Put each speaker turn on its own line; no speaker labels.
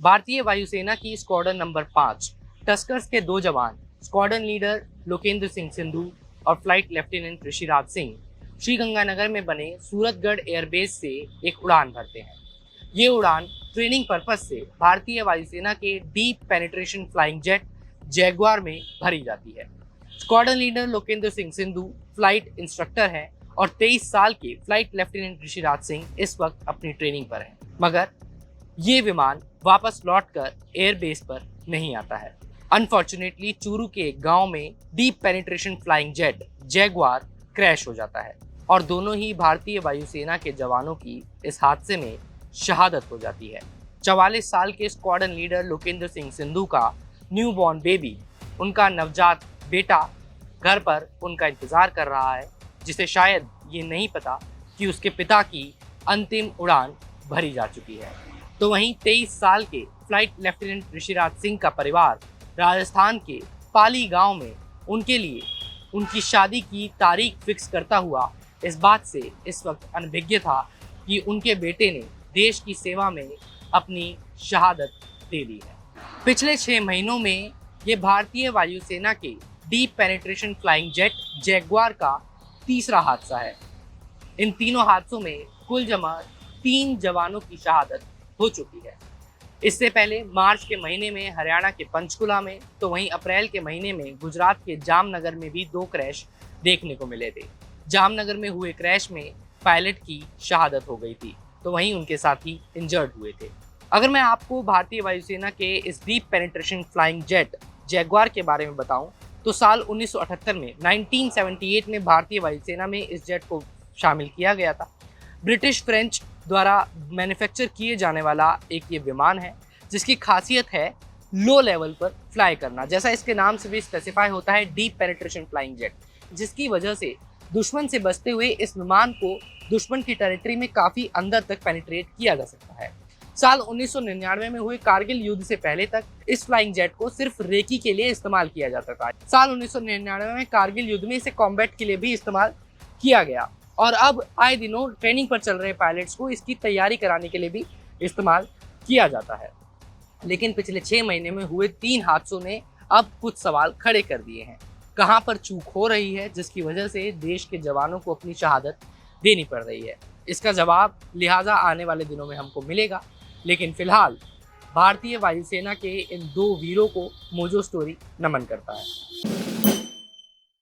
भारतीय वायुसेना की स्क्वाड्रन नंबर 5 टस्कर्स के 2 जवान स्क्वाड्रन लीडर लोकेंद्र सिंह सिंधु और फ्लाइट लेफ्टिनेंट ऋषिराज सिंह श्रीगंगानगर में बने सूरतगढ़ एयरबेस से एक उड़ान भरते हैं। ये उड़ान ट्रेनिंग पर्पज से भारतीय वायुसेना के deep penetration flying jet Jaguar में भरी जाती है। Squadron leader Lokendra Singh Sindhu flight instructor हैं और 23 साल के फ्लाइट लेफ्टिनेंट ऋषिराज सिंह इस वक्त अपनी ट्रेनिंग पर हैं। मगर ये विमान वापस लौटकर एयरबेस पर नहीं आता है। अनफॉर्चुनेटली चूरू के एक गांव में deep penetration flying jet Jaguar crash हो जाता है और दोनों ही भारतीय वायुसेना के जवानों की इस हादसे में शहादत हो जाती है। 44 साल के स्क्वाड्रन लीडर लोकेंद्र सिंह सिंधु का न्यू बॉर्न बेबी, उनका नवजात बेटा घर पर उनका इंतजार कर रहा है, जिसे शायद ये नहीं पता कि उसके पिता की अंतिम उड़ान भरी जा चुकी है। तो वहीं 23 साल के फ्लाइट लेफ्टिनेंट ऋषिराज सिंह का परिवार राजस्थान के पाली गांव में उनके लिए उनकी शादी की तारीख फिक्स करता हुआ इस बात से इस वक्त अनभिज्ञ था कि उनके बेटे ने देश की सेवा में अपनी शहादत दे दी है। पिछले 6 महीनों में ये भारतीय वायुसेना के deep penetration flying jet Jaguar का तीसरा हादसा है। इन तीनों हादसों में कुल जमा 3 जवानों की शहादत हो चुकी है। इससे पहले मार्च के महीने में हरियाणा के पंचकुला में, तो वहीं अप्रैल के महीने में गुजरात के जामनगर में भी 2 क्रैश देखने को मिले थे। जामनगर में हुए क्रैश में पायलट की शहादत हो गई थी, तो वहीं उनके साथी इंजर्ड हुए थे। अगर मैं आपको भारतीय वायुसेना के इस deep penetration flying jet Jaguar के बारे में बताऊं, तो साल 1978 में 1978 में भारतीय वायुसेना में इस जेट को शामिल किया गया था। ब्रिटिश फ्रेंच द्वारा मैन्युफैक्चर किए जाने वाला एक ये विमान है, जिसकी खासियत है लो लेवल पर फ्लाई करना। जैसा इसके नाम से भी स्पेसिफाई होता है, डीप पेनिट्रेशन फ्लाइंग जेट, जिसकी वजह से दुश्मन से बचते हुए इस विमान को दुश्मन की टेरिटरी में काफ़ी अंदर तक पेनिट्रेट किया जा सकता है। साल 1999 में हुए कारगिल युद्ध से पहले तक इस फ्लाइंग जेट को सिर्फ रेकी के लिए इस्तेमाल किया जाता था। साल 1999 में कारगिल युद्ध में इसे कॉम्बैट के लिए भी इस्तेमाल किया गया और अब आए दिनों ट्रेनिंग पर चल रहे पायलट्स को इसकी तैयारी कराने के लिए भी इस्तेमाल किया जाता है। लेकिन पिछले 6 महीने में हुए 3 हादसों ने अब कुछ सवाल खड़े कर दिए हैं। कहां पर चूक हो रही है जिसकी वजह से देश के जवानों को अपनी शहादत देनी पड़ रही है? इसका जवाब लिहाजा आने वाले दिनों में हमको मिलेगा। लेकिन फिलहाल भारतीय वायुसेना के इन 2 वीरों को मोजो स्टोरी नमन करता है।